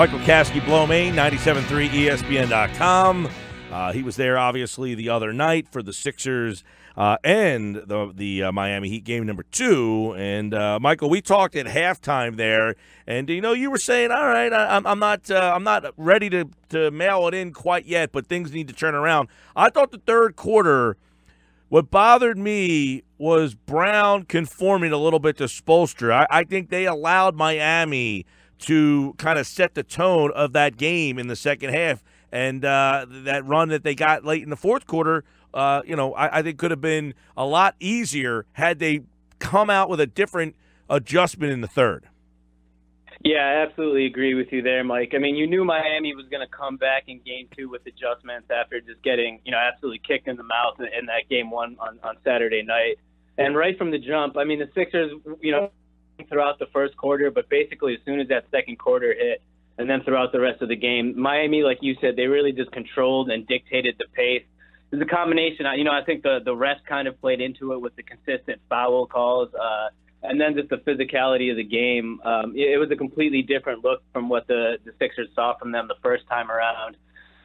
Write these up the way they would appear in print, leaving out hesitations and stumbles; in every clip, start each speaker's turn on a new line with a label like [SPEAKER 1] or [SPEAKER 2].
[SPEAKER 1] Michael Kaskey-Blomain, 97.3 ESPN.com. He was there, obviously, the other night for the Sixers and the Miami Heat game number 2. And, Michael, we talked at halftime there, and, you were saying, all right, I'm not ready to mail it in quite yet, but things need to turn around. I thought the third quarter, what bothered me was Brown conforming a little bit to Spoelstra. I think they allowed Miami to kind of set the tone of that game in the second half. And that run that they got late in the fourth quarter, I think could have been a lot easier had they come out with a different adjustment in the third.
[SPEAKER 2] Yeah, I absolutely agree with you there, Mike. I mean, you knew Miami was going to come back in Game 2 with adjustments after just getting, absolutely kicked in the mouth in that Game 1 on Saturday night. And right from the jump, I mean, the Sixers, throughout the first quarter, but basically as soon as that second quarter hit, and then throughout the rest of the game, Miami, like you said, they really just controlled and dictated the pace. It was a combination. I think the refs kind of played into it with the consistent foul calls, and then just the physicality of the game. It was a completely different look from what the Sixers saw from them the first time around.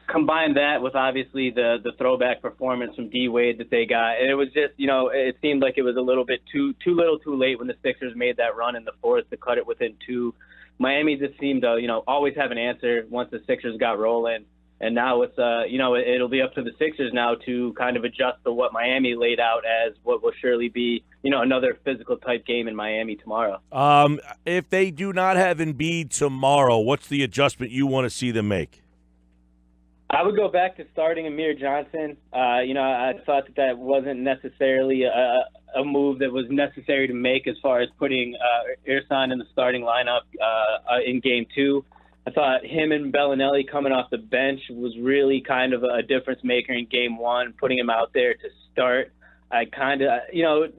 [SPEAKER 2] Combine that with obviously the throwback performance from D Wade that they got, and it was just it seemed like it was a little bit too little too late when the Sixers made that run in the fourth to cut it within 2. Miami just seemed to always have an answer once the Sixers got rolling, and now it's it'll be up to the Sixers now to kind of adjust to what Miami laid out as what will surely be another physical type game in Miami tomorrow.
[SPEAKER 1] If they do not have Embiid tomorrow, what's the adjustment you want to see them make?
[SPEAKER 2] I would go back to starting Amir Johnson. I thought that wasn't necessarily a move that was necessary to make as far as putting Ersan in the starting lineup in Game 2. I thought him and Bellinelli coming off the bench was really kind of a difference maker in Game 1, putting him out there to start. I kind of,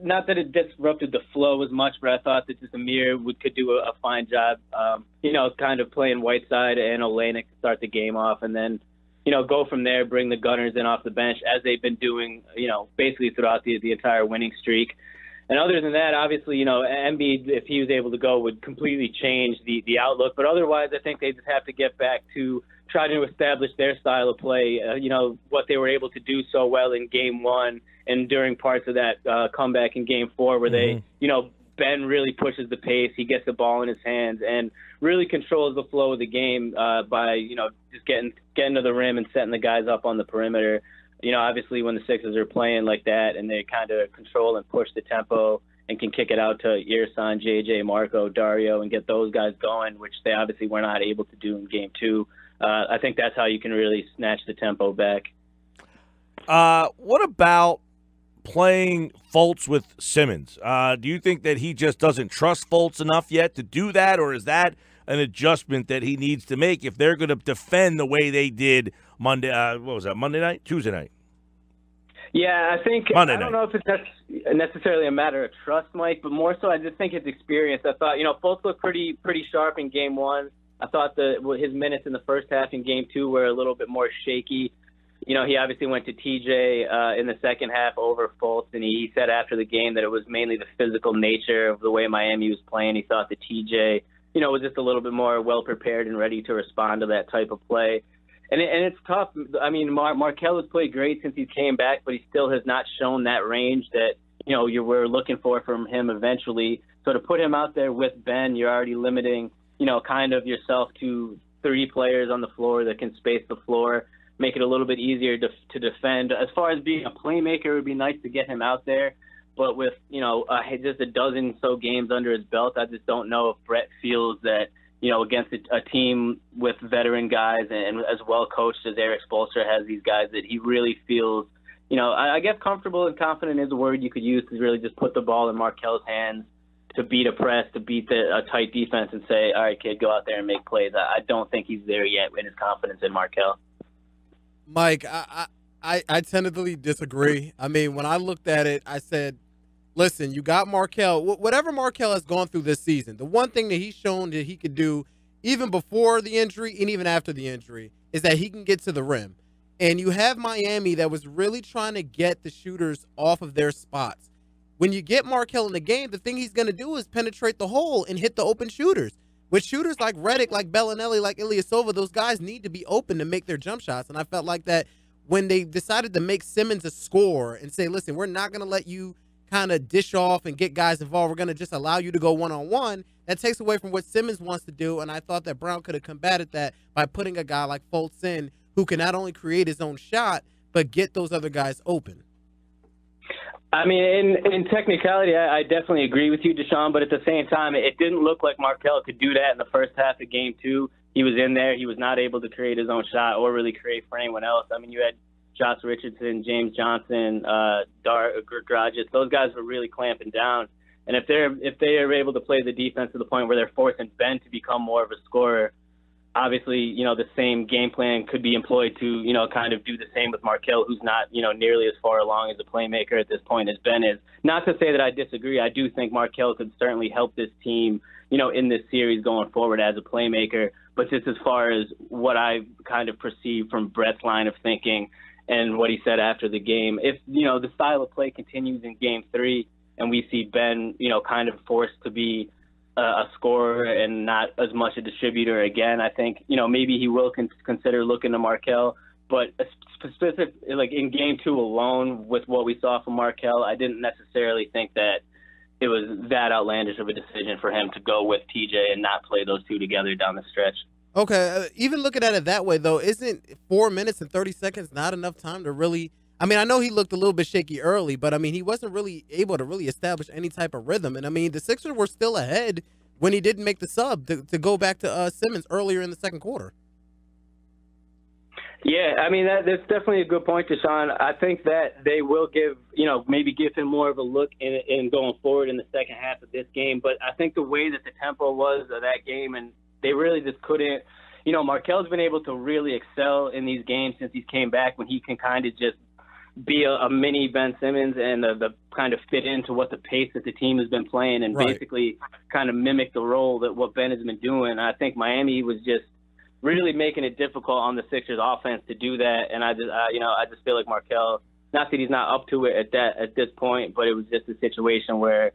[SPEAKER 2] not that it disrupted the flow as much, but I thought that just Amir could do a fine job, kind of playing Whiteside and Olynyk to start the game off, and then go from there, bring the Gunners in off the bench as they've been doing, basically throughout the entire winning streak. And other than that, obviously, Embiid, if he was able to go, would completely change the outlook. But otherwise, I think they just have to get back to trying to establish their style of play, what they were able to do so well in Game 1 and during parts of that comeback in Game 4 where they, Ben really pushes the pace. He gets the ball in his hands and really controls the flow of the game by, just getting to the rim and setting the guys up on the perimeter. Obviously when the Sixers are playing like that and they kind of control and push the tempo and can kick it out to Ersan, JJ, Marco, Dario, and get those guys going, which they obviously were not able to do in Game 2. I think that's how you can really snatch the tempo back.
[SPEAKER 1] What about playing Fultz with Simmons? Do you think that he just doesn't trust Fultz enough yet to do that, or is that an adjustment that he needs to make if they're going to defend the way they did Monday? What was that, Monday night? Tuesday night?
[SPEAKER 2] Yeah, I think
[SPEAKER 1] Monday
[SPEAKER 2] I don't know if it's necessarily a matter of trust, Mike, but more so I just think it's experience. I thought, Fultz looked pretty sharp in Game 1. I thought his minutes in the first half in Game 2 were a little bit more shaky. He obviously went to TJ in the second half over Fultz, and he said after the game that it was mainly the physical nature of the way Miami was playing. He thought that TJ, was just a little bit more well-prepared and ready to respond to that type of play. And it's tough. I mean, Markelle has played great since he came back, but he still has not shown that range that, you were looking for from him eventually. So to put him out there with Ben, you're already limiting, kind of yourself to 3 players on the floor that can space the floor, make it a little bit easier to defend. As far as being a playmaker, it would be nice to get him out there. But with, just a dozen so games under his belt, I just don't know if Brett feels that, against a team with veteran guys and as well coached as Eric Spoelstra has these guys, that he really feels, I guess comfortable and confident is a word you could use to really just put the ball in Markelle's hands to beat a press, to beat a tight defense and say, all right, kid, go out there and make plays. I don't think he's there yet in his confidence in Markelle.
[SPEAKER 3] Mike, I tentatively disagree. I mean, when I looked at it, I said, listen, you got Markelle. Whatever Markelle has gone through this season, the one thing that he's shown that he could do even before the injury and even after the injury is that he can get to the rim. And you have Miami that was really trying to get the shooters off of their spots. When you get Markelle in the game, the thing he's going to do is penetrate the hole and hit the open shooters. with shooters like Redick, like Bellinelli, like Ilyasova, those guys need to be open to make their jump shots. And I felt like that when they decided to make Simmons a scorer and say, listen, we're not going to let you kind of dish off and get guys involved. We're going to just allow you to go one-on-one. That takes away from what Simmons wants to do, and I thought that Brown could have combated that by putting a guy like Fultz in who can not only create his own shot but get those other guys open.
[SPEAKER 2] I mean, in technicality, I definitely agree with you, Deshaun, but at the same time, it didn't look like Markelle could do that in the first half of Game 2. He was in there. He was not able to create his own shot or really create for anyone else. I mean, you had Josh Richardson, James Johnson, Dragic. Those guys were really clamping down. And if they are able to play the defense to the point where they're forcing Ben to become more of a scorer, obviously, the same game plan could be employed to, kind of do the same with Markelle, who's not, nearly as far along as a playmaker at this point as Ben is. Not to say that I disagree. I do think Markelle could certainly help this team, in this series going forward as a playmaker. But just as far as what I kind of perceived from Brett's line of thinking and what he said after the game, if, the style of play continues in Game 3 and we see Ben, kind of forced to be a scorer and not as much a distributor again, I think, maybe he will consider looking to Markelle. But specific, like in Game 2 alone, with what we saw from Markelle, I didn't necessarily think that it was that outlandish of a decision for him to go with TJ and not play those two together down the stretch.
[SPEAKER 3] Okay, even looking at it that way, though, isn't 4 minutes and 30 seconds not enough time to really – I mean, I know he looked a little bit shaky early, but, I mean, he wasn't really able to really establish any type of rhythm. And, I mean, the Sixers were still ahead when he didn't make the sub to go back to Simmons earlier in the second quarter.
[SPEAKER 2] Yeah, I mean, that's definitely a good point, Deshaun. I think that they will maybe give him more of a look in going forward in the second half of this game. But I think the way that the tempo was of that game, and they really just couldn't, Markelle's been able to really excel in these games since he came back, when he can kind of just be a mini Ben Simmons and the kind of fit into what the pace that the team has been playing and basically kind of mimic the role that what Ben has been doing. I think Miami was just really making it difficult on the Sixers offense to do that. And I just feel like Markelle, not that he's not up to it at this point, but it was just a situation where,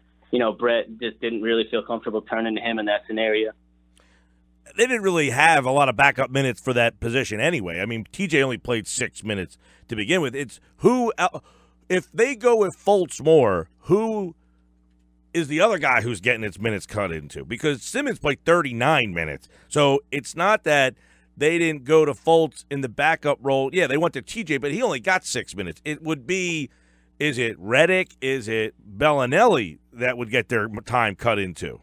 [SPEAKER 2] Brett just didn't really feel comfortable turning to him in that scenario.
[SPEAKER 1] They didn't really have a lot of backup minutes for that position anyway. I mean, TJ only played 6 minutes to begin with. It's if they go with Fultz more, who is the other guy who's getting its minutes cut into? Because Simmons played 39 minutes. So it's not that they didn't go to Fultz in the backup role. Yeah, they went to TJ, but he only got 6 minutes. It would be, is it Redick? Is it Bellinelli that would get their time cut into?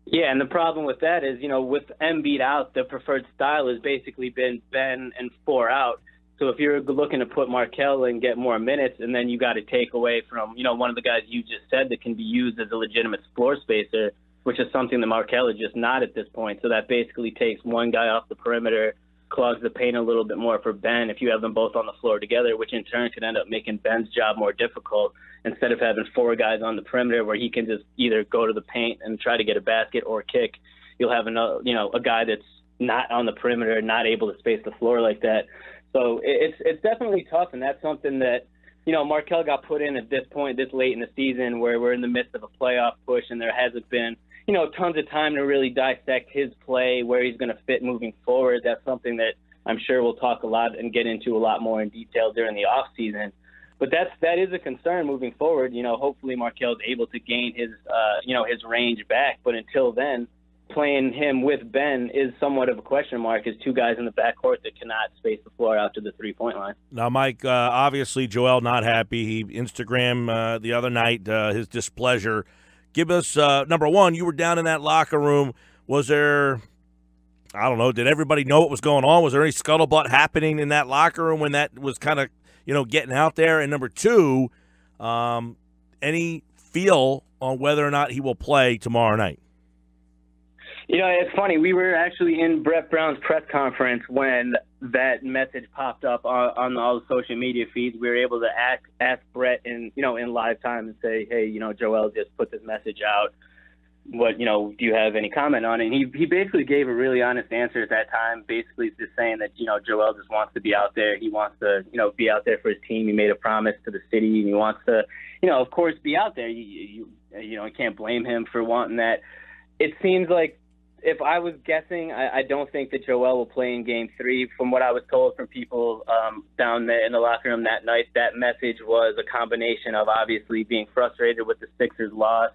[SPEAKER 2] Yeah, and the problem with that is, with Embiid out, the preferred style has basically been Ben and 4 out. So if you're looking to put Markelle and get more minutes, and then you got to take away from, one of the guys you just said that can be used as a legitimate floor spacer, which is something that Markelle is just not at this point. So that basically takes one guy off the perimeter, clogs the paint a little bit more for Ben if you have them both on the floor together, which in turn could end up making Ben's job more difficult. Instead of having 4 guys on the perimeter where he can just either go to the paint and try to get a basket or kick, you'll have another, a guy that's not on the perimeter, not able to space the floor like that. So it's definitely tough, and that's something that, Markelle got put in at this point, this late in the season, where we're in the midst of a playoff push, and there hasn't been, tons of time to really dissect his play, where he's going to fit moving forward. That's something that I'm sure we'll talk a lot and get into a lot more in detail during the off season. But that is a concern moving forward. Hopefully Markelle's able to gain his range back. But until then, playing him with Ben is somewhat of a question mark as 2 guys in the backcourt that cannot space the floor out to the 3-point line.
[SPEAKER 1] Now, Mike, obviously Joel not happy. He Instagrammed the other night his displeasure. Give us, number one, you were down in that locker room. Was there, I don't know, did everybody know what was going on? Was there any scuttlebutt happening in that locker room when that was kind of, getting out there? And number two, any feel on whether or not he will play tomorrow night?
[SPEAKER 2] It's funny. We were actually in Brett Brown's press conference when that message popped up on all the social media feeds. We were able to ask Brett in live time and say, hey, Joel just put this message out. What, do you have any comment on it? And he basically gave a really honest answer at that time, basically just saying that, Joel just wants to be out there. He wants to, be out there for his team. He made a promise to the city, and he wants to, of course, be out there. You can't blame him for wanting that. It seems like if I was guessing, I don't think that Joel will play in Game 3. From what I was told from people down there in the locker room that night, that message was a combination of obviously being frustrated with the Sixers' loss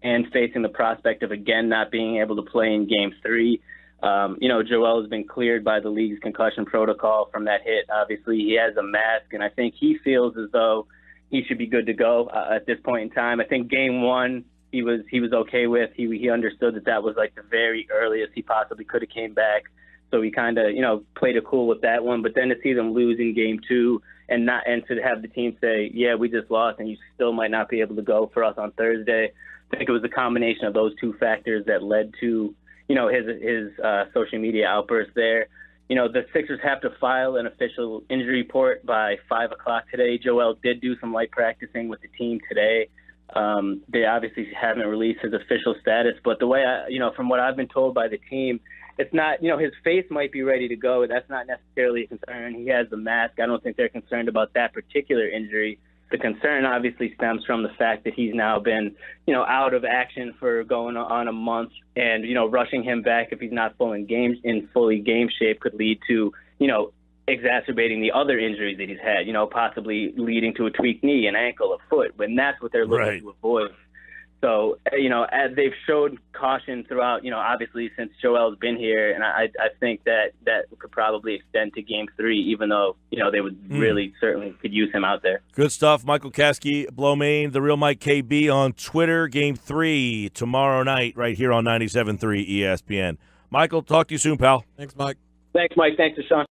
[SPEAKER 2] and facing the prospect of again not being able to play in Game 3. Joel has been cleared by the league's concussion protocol from that hit. Obviously, he has a mask, and I think he feels as though he should be good to go at this point in time. I think Game 1 he was okay with. He understood that was like the very earliest he possibly could have came back. So he kind of played it cool with that one. But then to see them lose in Game 2 and to have the team say, yeah, we just lost and you still might not be able to go for us on Thursday. I think it was a combination of those two factors that led to his social media outburst there. The Sixers have to file an official injury report by 5 o'clock today. Joel did do some light practicing with the team today. They obviously haven't released his official status, but the way from what I've been told by the team, it's not, his face might be ready to go. That's not necessarily a concern. He has the mask. I don't think they're concerned about that particular injury. The concern obviously stems from the fact that he's now been, out of action for going on a month, and rushing him back if he's not fully game shape could lead to, exacerbating the other injuries that he's had, possibly leading to a tweaked knee, an ankle, a foot, when that's what they're looking to avoid. So, as they've showed caution throughout, obviously since Joel's been here, and I think that could probably extend to Game 3, even though, they would really certainly could use him out there.
[SPEAKER 1] Good stuff. Michael Kaskey-Blomain, the real Mike KB on Twitter. Game 3 tomorrow night right here on 97.3 ESPN. Michael, talk to you soon, pal.
[SPEAKER 3] Thanks, Mike.
[SPEAKER 2] Thanks, Mike. Thanks, Deshaun.